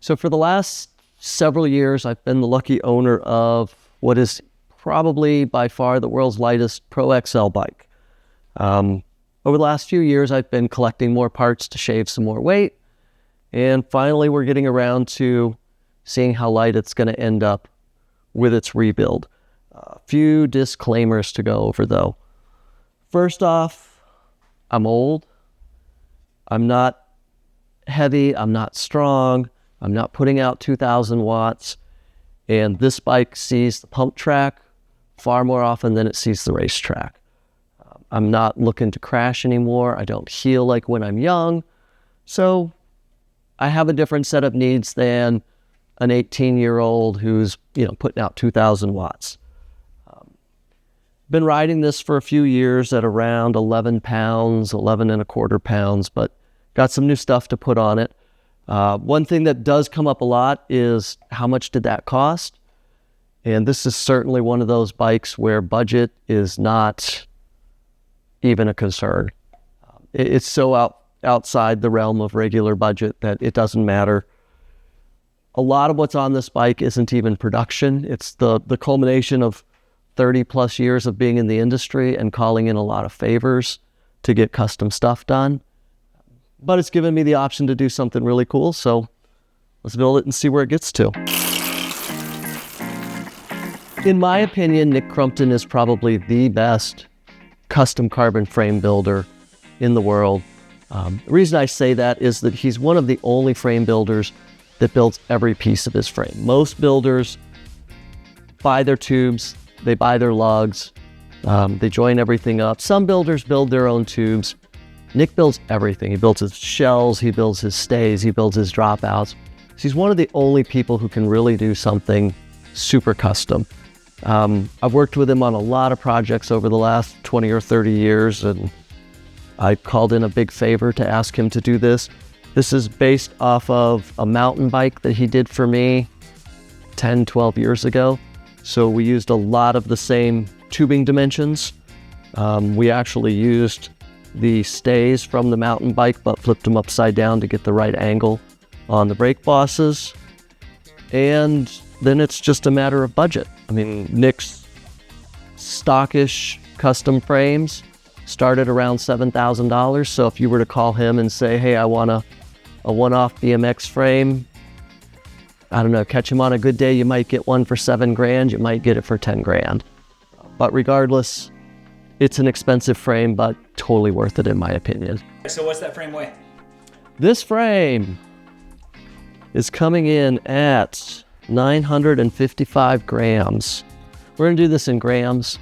So for the last several years, I've been the lucky owner of what is probably by far the world's lightest Pro XL bike. Over the last few years, I've been collecting more parts to shave some more weight. And finally, we're getting around to seeing how light it's going to end up with its rebuild. A few disclaimers to go over, though. First off, I'm old. I'm not heavy. I'm not strong. I'm not putting out 2,000 watts. And this bike sees the pump track far more often than it sees the racetrack. I'm not looking to crash anymore. I don't heel like when I'm young. So I have a different set of needs than an 18-year-old who's, putting out 2,000 watts. Been riding this for a few years at around 11 pounds, 11 and a quarter pounds, but got some new stuff to put on it. One thing that does come up a lot is how much did that cost? And this is certainly one of those bikes where budget is not even a concern. It's so outside the realm of regular budget that it doesn't matter. A lot of what's on this bike isn't even production. It's the culmination of 30 plus years of being in the industry and calling in a lot of favors to get custom stuff done. But it's given me the option to do something really cool, so let's build it and see where it gets to. In my opinion, Nick Crumpton is probably the best custom carbon frame builder in the world. The reason I say that is that he's one of the only frame builders that builds every piece of his frame. Most builders buy their tubes, they buy their lugs, they join everything up. Some builders build their own tubes. Nick builds everything. He builds his shells, he builds his stays, he builds his dropouts. So he's one of the only people who can really do something super custom. I've worked with him on a lot of projects over the last 20 or 30 years, and I called in a big favor to ask him to do this. This is based off of a mountain bike that he did for me 10, 12 years ago. So we used a lot of the same tubing dimensions. We actually used the stays from the mountain bike, but flipped them upside down to get the right angle on the brake bosses. And then it's just a matter of budget. I mean, Nick's stockish custom frames started around $7,000. So if you were to call him and say, hey, I want a one-off BMX frame, I don't know, catch him on a good day, you might get one for $7,000, you might get it for $10,000. But regardless, it's an expensive frame, but totally worth it in my opinion. So what's that frame weigh? This frame is coming in at 955 grams. We're gonna do this in grams,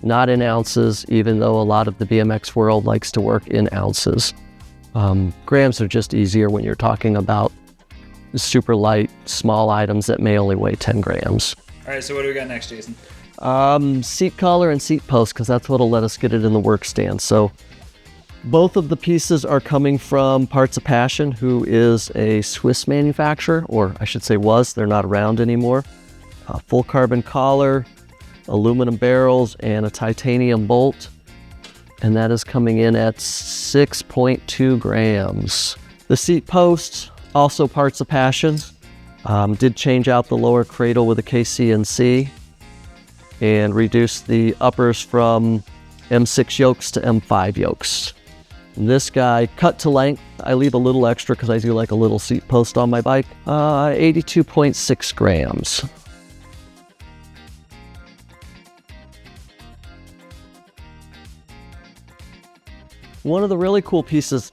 not in ounces, even though a lot of the BMX world likes to work in ounces. Grams are just easier when you're talking about super light, small items that may only weigh 10 grams. All right, so what do we got next, Jason? Seat collar and seat post, because that's what'll let us get it in the work stand. So both of the pieces are coming from Parts of Passion, who is a Swiss manufacturer, or I should say was, they're not around anymore. Full carbon collar, aluminum barrels, and a titanium bolt. And that is coming in at 6.2 grams. The seat post, also Parts of Passion. Did change out the lower cradle with a KCNC and reduced the uppers from M6 yokes to M5 yokes. And this guy, cut to length, I leave a little extra because I do like a little seat post on my bike, 82.6 grams. One of the really cool pieces,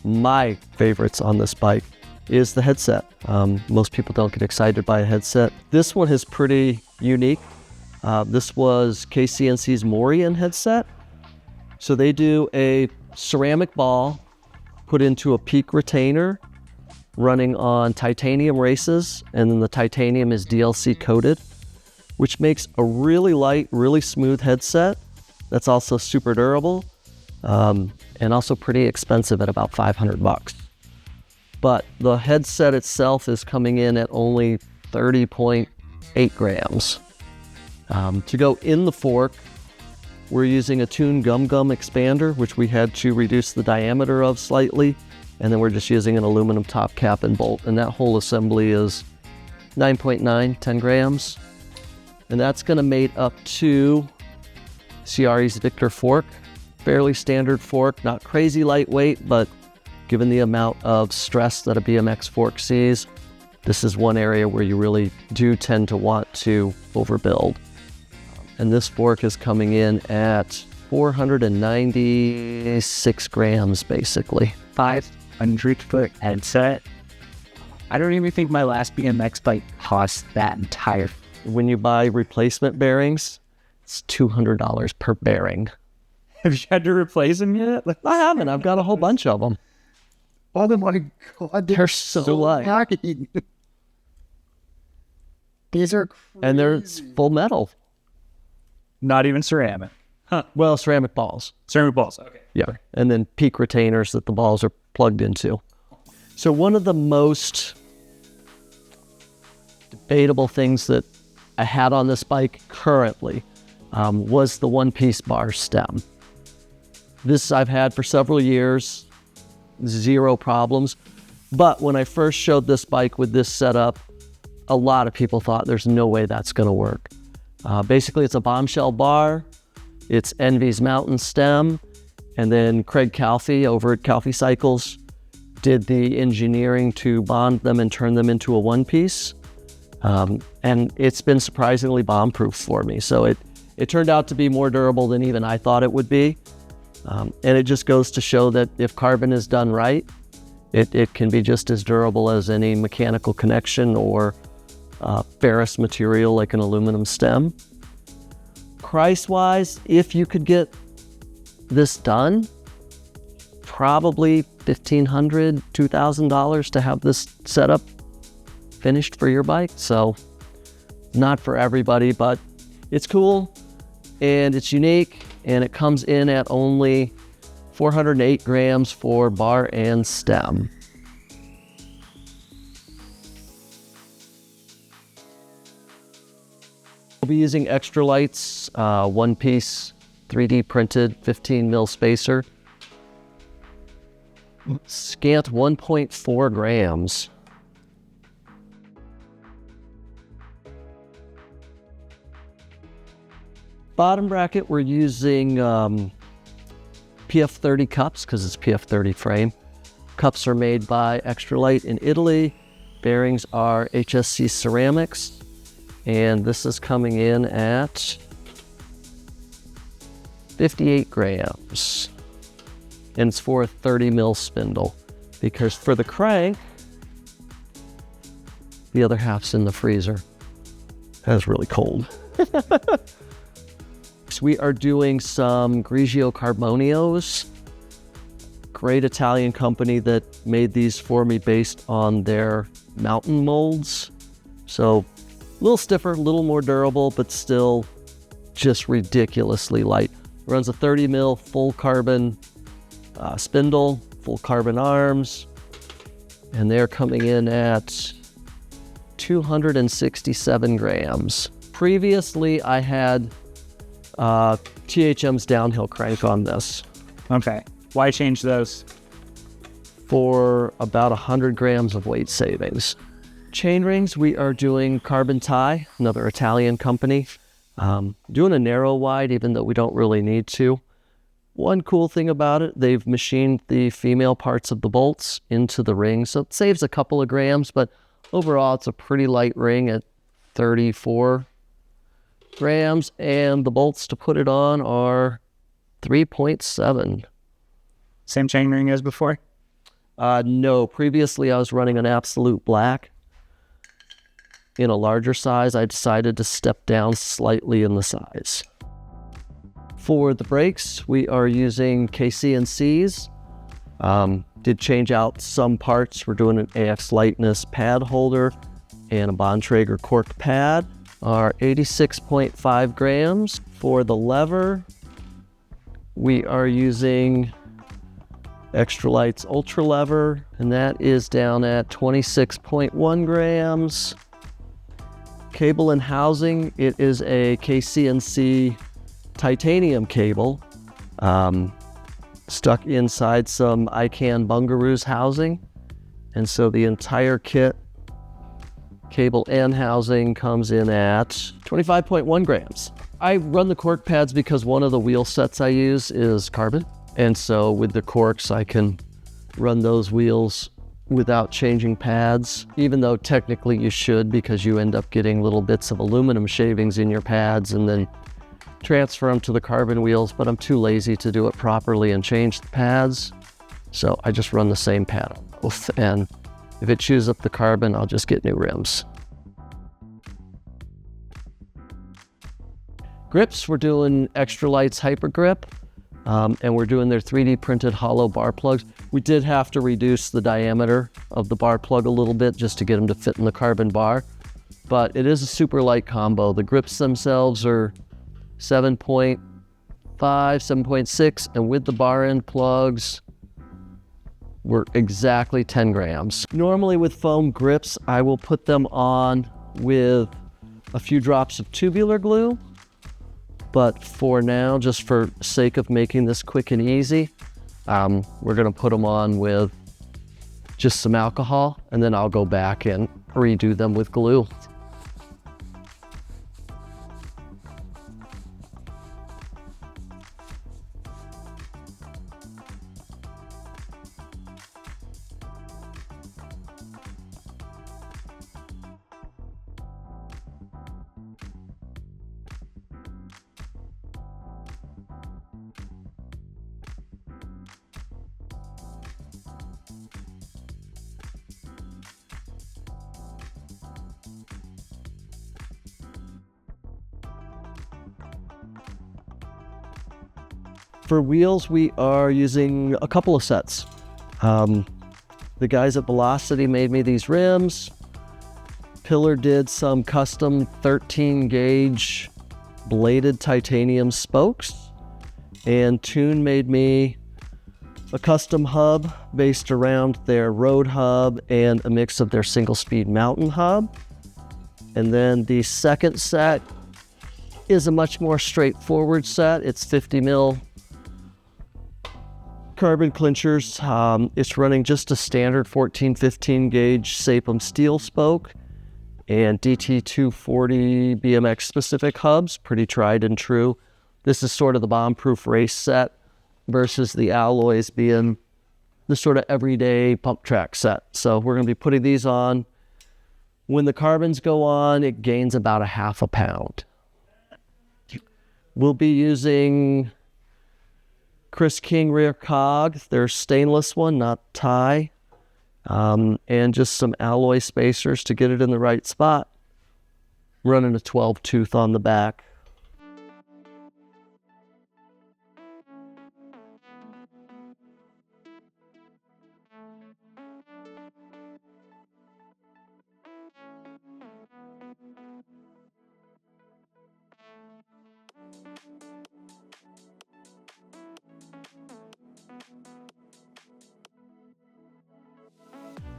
my favorites on this bike, is the headset. Most people don't get excited by a headset. This one is pretty unique. This was KCNC's Morian headset. So they do a ceramic ball put into a peak retainer running on titanium races, and then the titanium is DLC coated, which makes a really light, really smooth headset that's also super durable, and also pretty expensive at about $500. But the headset itself is coming in at only 30.8 grams. To go in the fork, we're using a Tune Gum Gum expander, which we had to reduce the diameter of slightly And then we're just using an aluminum top cap and bolt. And that whole assembly is 9.9, 10 grams. And that's gonna mate up to CRE's Victor fork. Fairly standard fork, not crazy lightweight, but given the amount of stress that a BMX fork sees, this is one area where you really do tend to want to overbuild. And this fork is coming in at 496 grams, basically. 500-foot headset. I don't even think my last BMX bike cost that entire. When you buy replacement bearings, it's $200 per bearing. Have you had to replace them yet? I haven't. I've got a whole bunch of them. Oh my God. They're so light. Heavy. These are crazy. And they're full metal. Not even ceramic. Well, ceramic balls. Ceramic balls. Okay. Yeah. And then peak retainers that the balls are plugged into. So one of the most debatable things that I had on this bike currently was the one-piece bar stem. This I've had for several years, zero problems. But when I first showed this bike with this setup, a lot of people thought there's no way that's gonna work. Basically, it's a bombshell bar. It's Envy's mountain stem. And then Craig Calfee over at Calfee Cycles did the engineering to bond them and turn them into a one-piece. And it's been surprisingly bomb-proof for me. So it turned out to be more durable than even I thought it would be. And it just goes to show that if carbon is done right, it can be just as durable as any mechanical connection or ferrous material like an aluminum stem. Price-wise, if you could get this done, probably $1,500, $2,000 to have this setup finished for your bike. So not for everybody, but it's cool and it's unique, and it comes in at only 408 grams for bar and stem. We'll be using Extra Light's one-piece 3D printed 15 mil spacer. Scant 1.4 grams. Bottom bracket, we're using PF30 cups because it's PF30 frame. Cups are made by Extra Light in Italy. Bearings are HSC Ceramics. And this is coming in at 58 grams. And it's for a 30 mil spindle. Because for the crank, the other half's in the freezer. That's really cold. We are doing some Grigio Carbonios. Great Italian company that made these for me based on their mountain molds. So a little stiffer, a little more durable, but still just ridiculously light. Runs a 30 mil full carbon spindle, full carbon arms, and they're coming in at 267 grams. Previously, I had THM's downhill crank on this. Okay. Why change those? For about 100 grams of weight savings. Chain rings, we are doing Carbon Tie, another Italian company. Doing a narrow wide, even though we don't really need to. One cool thing about it, they've machined the female parts of the bolts into the ring, so it saves a couple of grams, but overall it's a pretty light ring at 34 grams, and the bolts to put it on are 3.7. Same chain ring as before? No, previously I was running an Absolute Black. In a larger size, I decided to step down slightly in the size. For the brakes, we are using KC&Cs. Did change out some parts. We're doing an AX Lightness pad holder and a Bontrager cork pad. Are 86.5 grams. For the lever, we are using Extra Light's Ultra Lever, and that is down at 26.1 grams. Cable and housing, it is a KC&C titanium cable. stuck inside some ICANN Bungaroos housing. And so the entire kit, cable and housing, comes in at 25.1 grams. I run the cork pads because one of the wheel sets I use is carbon. And so with the corks, I can run those wheels without changing pads, even though technically you should, because you end up getting little bits of aluminum shavings in your pads and then transfer them to the carbon wheels, but I'm too lazy to do it properly and change the pads. So I just run the same pad on both, and if it chews up the carbon, I'll just get new rims. Grips, we're doing Extra Light's Hyper Grip, and we're doing their 3D printed hollow bar plugs. We did have to reduce the diameter of the bar plug a little bit just to get them to fit in the carbon bar, but it is a super light combo. The grips themselves are 7.5, 7.6, and with the bar end plugs, we're exactly 10 grams. Normally with foam grips, I will put them on with a few drops of tubular glue, but for now, just for sake of making this quick and easy, we're gonna put them on with just some alcohol, and then I'll go back and redo them with glue. For wheels, we are using a couple of sets. The guys at Velocity made me these rims. Pillar did some custom 13 gauge bladed titanium spokes. And Toon made me a custom hub based around their road hub and a mix of their single speed mountain hub. And then the second set is a much more straightforward set. It's 50 mil carbon clinchers. It's running just a standard 14-15 gauge Sapum steel spoke and DT240 BMX specific hubs, pretty tried and true. This is sort of the bomb-proof race set versus the alloys being the sort of everyday pump track set. So we're gonna be putting these on. When the carbons go on, it gains about 1/2 pound. We'll be using Chris King rear cog, their stainless one, not tie, and just some alloy spacers to get it in the right spot. Running a 12 tooth on the back.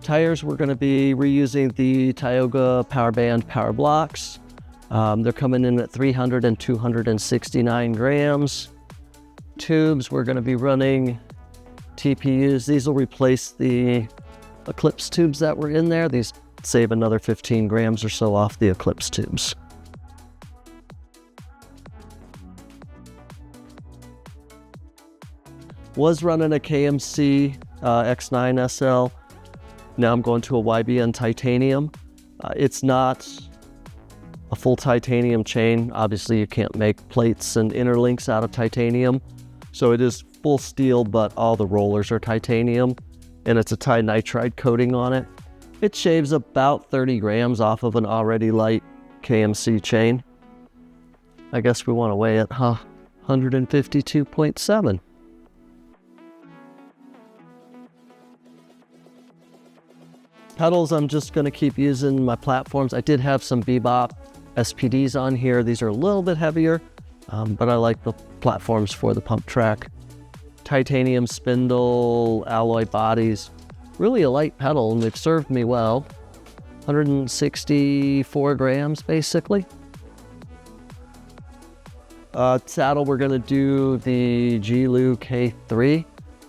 Tires, we're going to be reusing the Tioga Powerband power blocks. They're coming in at 300 and 269 grams. Tubes, we're going to be running TPUs. These will replace the Eclipse tubes that were in there. These save another 15 grams or so off the Eclipse tubes. Was running a KMC X9 SL. Now I'm going to a YBN titanium. It's not a full titanium chain. Obviously you can't make plates and interlinks out of titanium. So it is full steel, but all the rollers are titanium, and it's a tinitride coating on it. It shaves about 30 grams off of an already light KMC chain. I guess we want to weigh it, huh? 152.7. Pedals, I'm just going to keep using my platforms. I did have some Bebop SPDs on here. These are a little bit heavier, but I like the platforms for the pump track. Titanium spindle, alloy bodies. Really a light pedal, and they've served me well. 164 grams, basically. Saddle, we're going to do the G-Lu K3.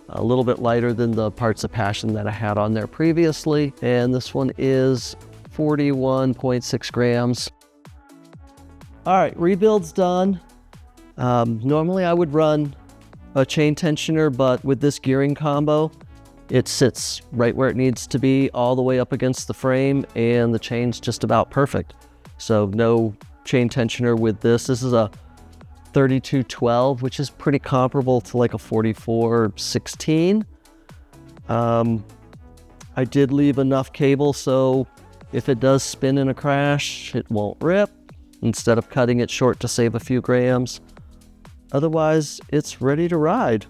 a little bit lighter than the Parts of Passion that I had on there previously. And this one is 41.6 grams. All right, rebuild's done. Normally I would run a chain tensioner, but with this gearing combo, it sits right where it needs to be, all the way up against the frame, and the chain's just about perfect. So no chain tensioner with this. This is a 3212, which is pretty comparable to like a 4416. I did leave enough cable so if it does spin in a crash, it won't rip, instead of cutting it short to save a few grams. Otherwise, it's ready to ride.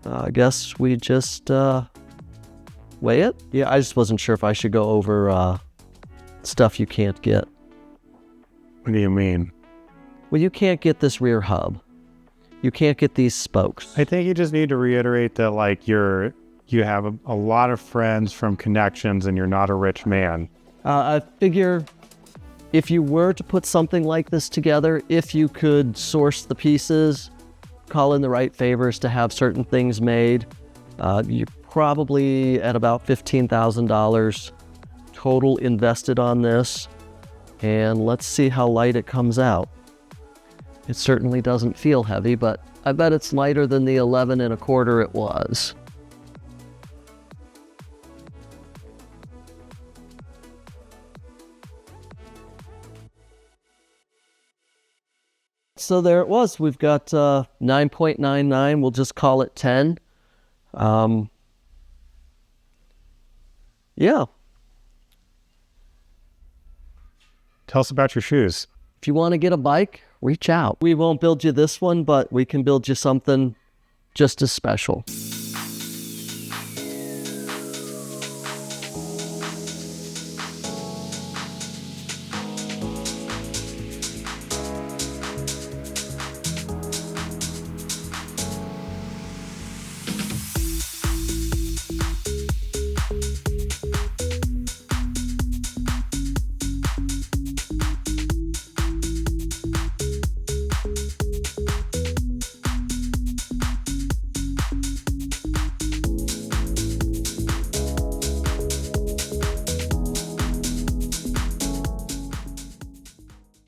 I guess we just weigh it. Yeah, I just wasn't sure if I should go over stuff you can't get. What do you mean? Well, you can't get this rear hub. You can't get these spokes. I think you just need to reiterate that, like, you have a lot of friends from connections and you're not a rich man. I figure if you were to put something like this together, if you could source the pieces, call in the right favors to have certain things made, you're probably at about $15,000 total invested on this. And let's see how light it comes out. It certainly doesn't feel heavy, but I bet it's lighter than the 11 1/4 it was. So there it was. We've got 9.99. We'll just call it 10. Yeah. Tell us about your shoes. If you want to get a bike, reach out. We won't build you this one, but we can build you something just as special.